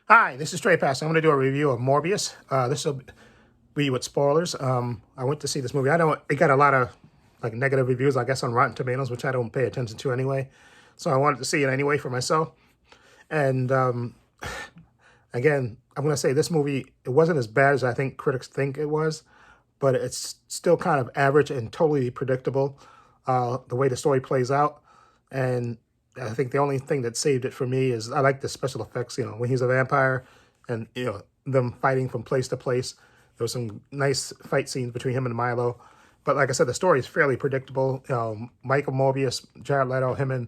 Hi, this is Trey Pass. I'm going to do a review of Morbius. This will be with spoilers. I went to see this movie. I know it got a lot of negative reviews, I guess, on Rotten Tomatoes, which I don't pay attention to anyway. So I wanted to see it anyway for myself. And again, I'm going to say this movie, it wasn't as bad as I think critics think it was, but it's still kind of average and totally predictable, the way the story plays out. And I think the only thing that saved it for me is I like the special effects, when he's a vampire and, them fighting from place to place. There was some nice fight scenes between him and Milo. But like I said, the story is fairly predictable. Michael Morbius, Jared Leto, him and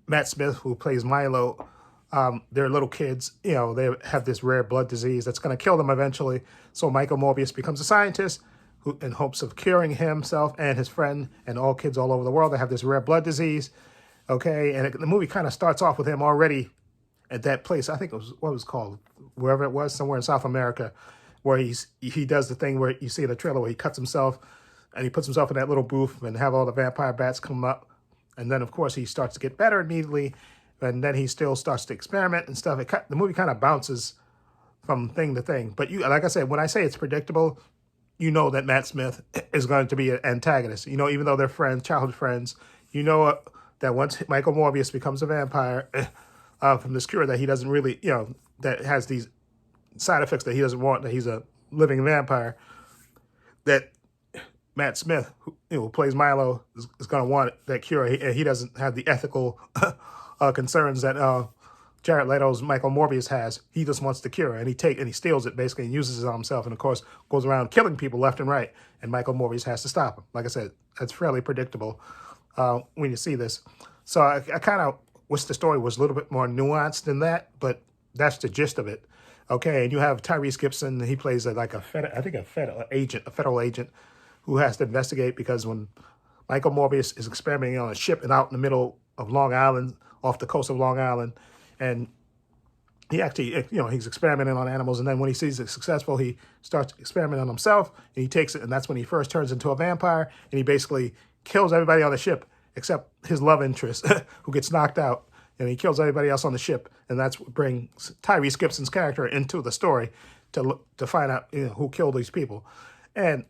Matt Smith, who plays Milo, they're little kids. They have this rare blood disease that's going to kill them eventually. So Michael Morbius becomes a scientist who, in hopes of curing himself and his friend and all kids all over the world that have this rare blood disease. Okay, and the movie kind of starts off with him already at that place. I think it was, what was it called, wherever it was, somewhere in South America, where he does the thing where you see in the trailer where he cuts himself and he puts himself in that little booth and have all the vampire bats come up. And then, of course, he starts to get better immediately. And then he still starts to experiment and stuff. The movie kind of bounces from thing to thing. But like I said, when I say it's predictable, you know that Matt Smith is going to be an antagonist. Even though they're friends, childhood friends, that once Michael Morbius becomes a vampire from this cure that he doesn't really, that has these side effects that he doesn't want, that he's a living vampire, that Matt Smith, who plays Milo, is going to want that cure. He doesn't have the ethical concerns that Jared Leto's Michael Morbius has. He just wants the cure, and he steals it basically and uses it on himself, and of course goes around killing people left and right. And Michael Morbius has to stop him. Like I said, that's fairly predictable when you see this. So I kind of wish the story was a little bit more nuanced than that, but that's the gist of it. Okay, and you have Tyrese Gibson. He plays a federal agent who has to investigate because when Michael Morbius is experimenting on a ship and out in the middle of Long Island, off the coast of Long Island, and he actually, he's experimenting on animals, and then when he sees it successful, he starts experimenting on himself, and he takes it, and that's when he first turns into a vampire, and he basically kills everybody on the ship except his love interest, who gets knocked out, and he kills everybody else on the ship, and that's what brings Tyrese Gibson's character into the story to find out who killed these people. And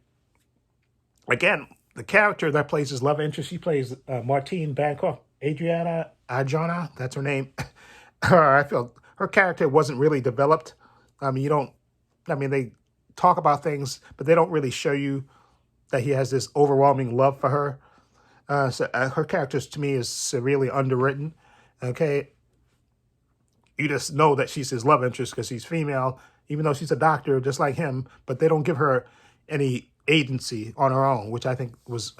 again, the character that plays his love interest, she plays Martine Bancroft, Adriana Arjona, that's her name. I feel her character wasn't really developed. They talk about things, but they don't really show you that he has this overwhelming love for her. Her character, to me, is severely underwritten. Okay, you just know that she's his love interest because she's female, even though she's a doctor just like him. But they don't give her any agency on her own, which I think was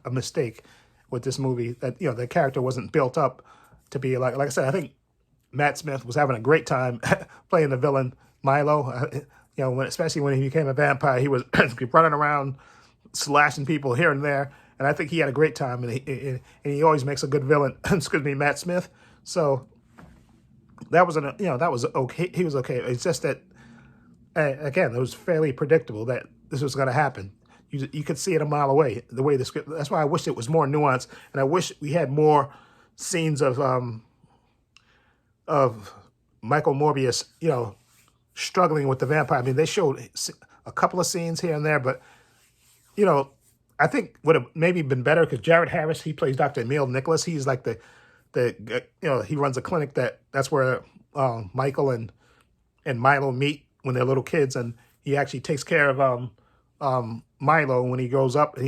a mistake with this movie. That the character wasn't built up to be like I said. I think Matt Smith was having a great time playing the villain Milo. Especially when he became a vampire, he was running around slashing people here and there, and I think he had a great time. And he always makes a good villain. Excuse me, Matt Smith. So that was that was okay. He was okay. It's just that again, it was fairly predictable that this was going to happen. You could see it a mile away. The way the script. That's why I wish it was more nuanced, and I wish we had more scenes of Michael Morbius, struggling with the vampire. They showed a couple of scenes here and there, but I think would have maybe been better because Jared Harris, he plays Dr. Emil Nicholas. He's like he runs a clinic that's where Michael and Milo meet when they're little kids, and he actually takes care of Milo when he grows up.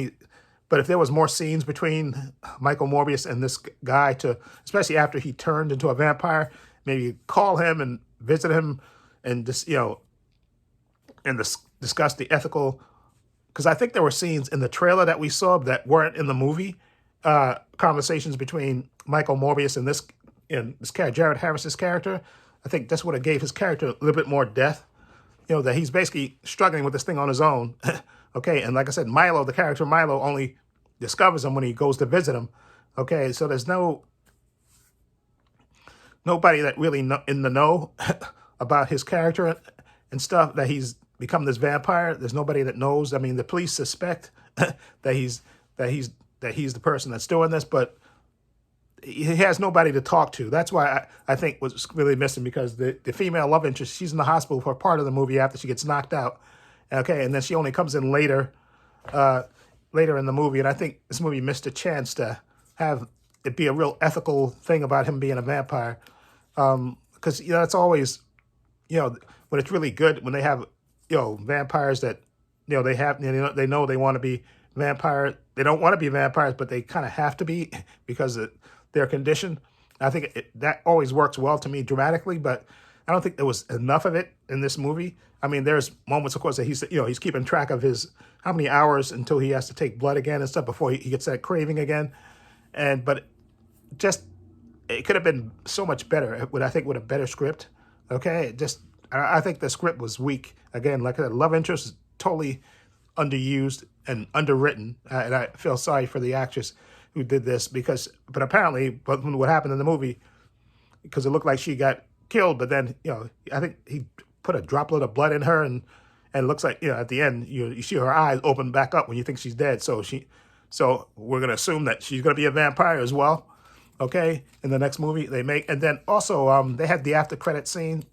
But if there was more scenes between Michael Morbius and this guy, especially after he turned into a vampire, maybe call him and visit him and just discuss the ethical. Because I think there were scenes in the trailer that we saw that weren't in the movie. Conversations between Michael Morbius and this character, Jared Harris's character. I think that's what it gave his character a little bit more depth. That he's basically struggling with this thing on his own. Okay, and like I said, the character Milo only discovers him when he goes to visit him. Okay, so there's nobody that really in the know about his character and stuff, that he's become this vampire. There's nobody that knows. The police suspect that he's the person that's doing this, but he has nobody to talk to. That's why I think was really missing, because the female love interest, she's in the hospital for part of the movie after she gets knocked out. Okay, and then she only comes in later, later in the movie. And I think this movie missed a chance to have it be a real ethical thing about him being a vampire. Because, it's always, when it's really good, when they have, vampires that, they know they want to be vampire. They don't want to be vampires, but they kind of have to be because of their condition. I think that always works well to me dramatically, but I don't think there was enough of it in this movie. I mean, there's moments, of course, that he's keeping track of his how many hours until he has to take blood again and stuff before he gets that craving again. But just it could have been so much better. I think with a better script. Okay, I think the script was weak. Again, like I said, love interest is totally underused and underwritten, and I feel sorry for the actress who did this but apparently, what happened in the movie, because it looked like she got killed, but then I think he put a droplet of blood in her, and it looks like at the end you see her eyes open back up when you think she's dead. So we're gonna assume that she's gonna be a vampire as well. Okay, in the next movie they make, and then also they had the after credit scene.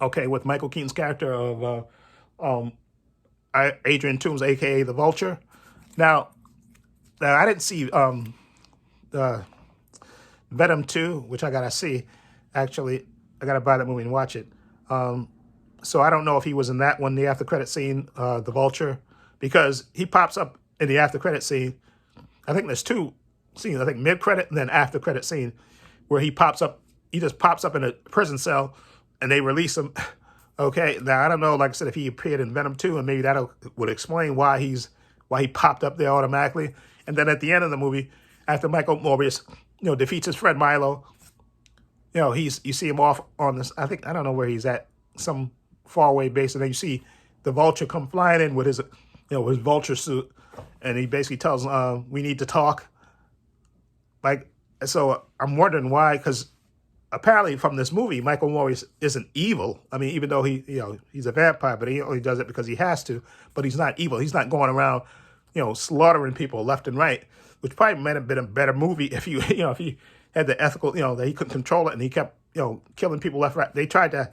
Okay, with Michael Keaton's character of Adrian Toomes, aka the Vulture. Now I didn't see Venom 2, which I gotta see. Actually, I gotta buy that movie and watch it. So I don't know if he was in that one, the after credit scene, the Vulture, because he pops up in the after credit scene. I think there's two scenes. I think mid credit and then after credit scene, where he pops up. He just pops up in a prison cell, and they release him. Okay, now I don't know. Like I said, if he appeared in Venom 2, and maybe that would explain why he popped up there automatically. And then at the end of the movie, after Michael Morbius, defeats his friend Milo, you see him off on this. I don't know where he's at, some faraway base, and then you see the Vulture come flying in with his, his Vulture suit, and he basically tells we need to talk. So I'm wondering why, because apparently from this movie, Michael Morbius isn't evil. I mean, even though he's a vampire, but he only does it because he has to. But he's not evil. He's not going around, slaughtering people left and right, which probably might have been a better movie if if he had the ethical, that he couldn't control it and he kept, killing people left and right. They tried to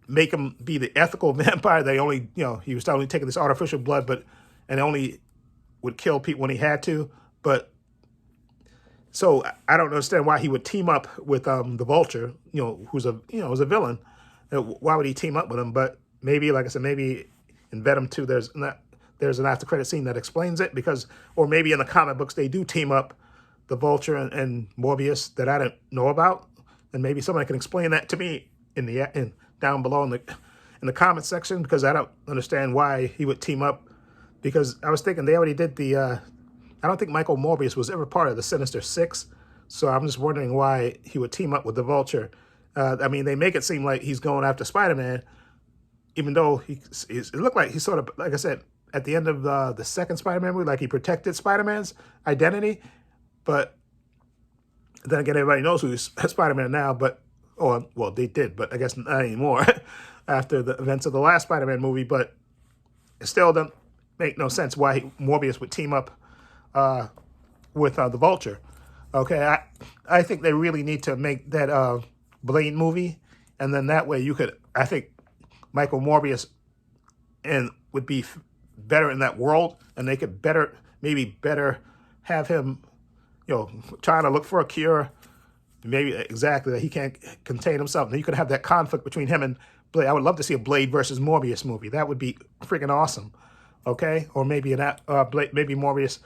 make him be the ethical vampire. They only, he was only taking this artificial blood, and only would kill people when he had to. But so I don't understand why he would team up with the Vulture, who's a villain. Why would he team up with him? But maybe, like I said, maybe in Venom 2 there's an after credit scene that explains it, or maybe in the comic books they do team up, the Vulture and Morbius, that I don't know about, and maybe somebody can explain that to me in down below in the comment section, because I don't understand why he would team up. Because I was thinking they already did I don't think Michael Morbius was ever part of the Sinister Six, so I'm just wondering why he would team up with the Vulture. I mean, they make it seem like he's going after Spider-Man, even though it looked like he sort of, like I said, at the end of the second Spider-Man movie, like he protected Spider-Man's identity. But then again, everybody knows who's Spider-Man now, they did, but I guess not anymore after the events of the last Spider-Man movie. But it still doesn't make no sense why Morbius would team up with the Vulture. Okay, I think they really need to make that Blade movie, and then that way I think Michael Morbius would be better in that world, and they could maybe better have him, trying to look for a cure, maybe exactly that he can't contain himself. And you could have that conflict between him and Blade. I would love to see a Blade versus Morbius movie. That would be freaking awesome. Okay, or maybe maybe Morbius,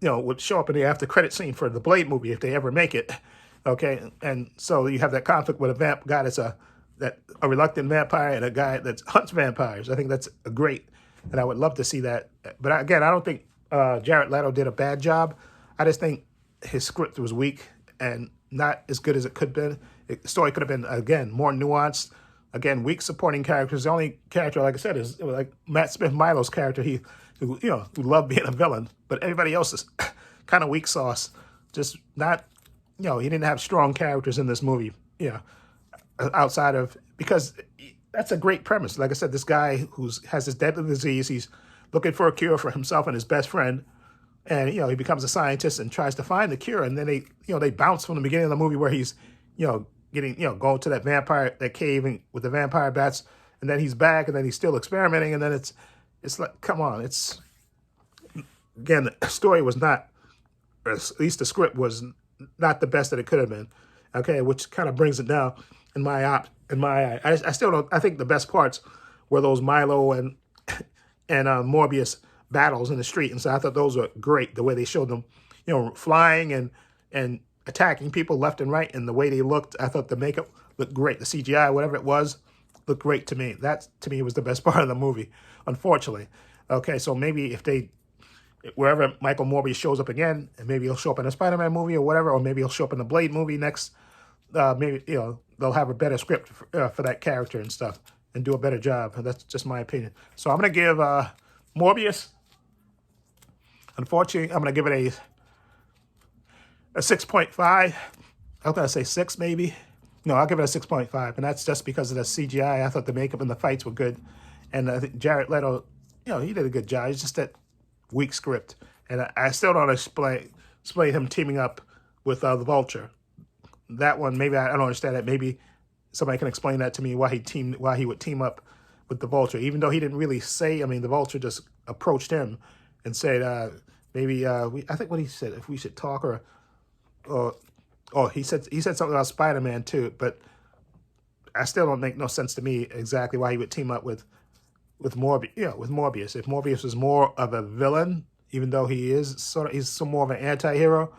would show up in the after credit scene for the Blade movie if they ever make it. Okay, and so you have that conflict with a guy that's a reluctant vampire and a guy that hunts vampires. I think that's great, and I would love to see that. But again, I don't think Jared Leto did a bad job. I just think his script was weak and not as good as it could have been. The story could have been, again, more nuanced. Again, weak supporting characters. The only character, like I said, is like Matt Smith, Milo's character. Who loved being a villain, but everybody else is kind of weak sauce. Just not, he didn't have strong characters in this movie. Outside of, because that's a great premise. Like I said, this guy has this deadly disease. He's looking for a cure for himself and his best friend. And, you know, he becomes a scientist and tries to find the cure. And then they, you know, they bounce from the beginning of the movie where he's, you know, getting, you know, going to that cave with the vampire bats. And then he's back and then he's still experimenting. And then it's like, come on. It's, again, the story was not, or at least the script was not the best that it could have been. Okay, which kind of brings it down in my eye. I still don't, I think the best parts were those Milo and Morbius battles in the street. And so I thought those were great, the way they showed them, you know, flying and attacking people left and right, and the way they looked. I thought the makeup looked great. The CGI, whatever it was, looked great to me. That, to me, was the best part of the movie, unfortunately. Okay, so maybe if they, wherever Michael Morbius shows up again, and maybe he'll show up in a Spider-Man movie or whatever, or maybe he'll show up in the Blade movie next, maybe, you know, they'll have a better script for that character and stuff and do a better job. And that's just my opinion. So I'm going to give Morbius, unfortunately, I'm going to give it a 6.5. I was going to say 6 maybe. No, I'll give it a 6.5. And that's just because of the CGI. I thought the makeup and the fights were good. And I think Jared Leto, you know, he did a good job. It's just that weak script. And I still don't explain him teaming up with the Vulture. That one, maybe I don't understand that. Maybe somebody can explain that to me, why he would team up with the Vulture, even though he didn't really say. I mean, the Vulture just approached him and said, maybe I think what he said, if we should talk, he said something about Spider-Man too, but I still don't make no sense to me exactly why he would team up with Morbius. You know, with Morbius. If Morbius was more of a villain, even though he's more of an anti-hero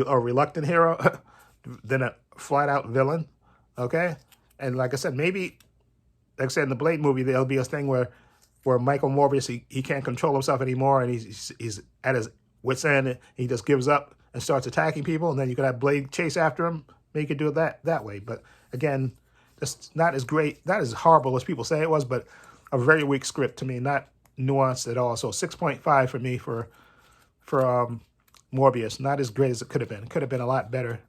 or reluctant hero than a flat-out villain. Okay, and like I said, maybe, like I said, in the Blade movie, there'll be a thing where Michael Morbius, he can't control himself anymore, and he's at his wit's end, and he just gives up and starts attacking people, and then you could have Blade chase after him. Maybe you could do it that way. But again, just not as great, not as horrible as people say it was, but a very weak script to me, not nuanced at all. So 6.5 for me for Morbius. Not as great as it could have been. It could have been a lot better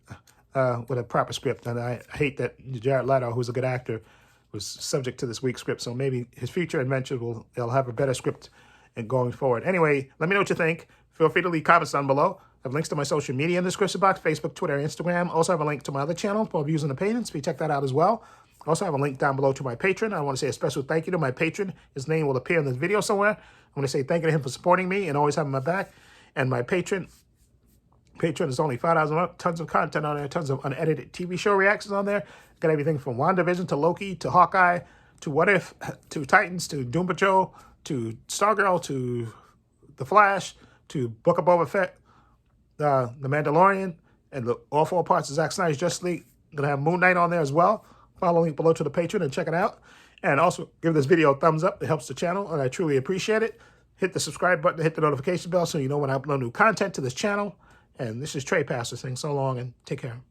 with a proper script. And I hate that Jared Leto, who's a good actor, was subject to this weak script. So maybe his future adventures they'll have a better script and going forward. Anyway, let me know what you think. Feel free to leave comments down below. I have links to my social media in the description box, Facebook, Twitter, Instagram. Also have a link to my other channel, for Views and Opinions. Please check that out as well. Also have a link down below to my Patron. I want to say a special thank you to my patron. His name will appear in this video somewhere. I want to say thank you to him for supporting me and always having my back. And my Patron is only $5 a month. Tons of content on there. Tons of unedited TV show reactions on there. Got everything from WandaVision to Loki to Hawkeye to What If to Titans to Doom Patrol to Stargirl to The Flash to Book of Boba Fett, The Mandalorian, and all 4 parts of Zack Snyder's Justice League. I'm going to have Moon Knight on there as well. Follow link below to the Patreon and check it out. And also give this video a thumbs up. It helps the channel, and I truly appreciate it. Hit the subscribe button, hit the notification bell so you know when I upload new content to this channel. And this is Trey Pastor saying so long and take care.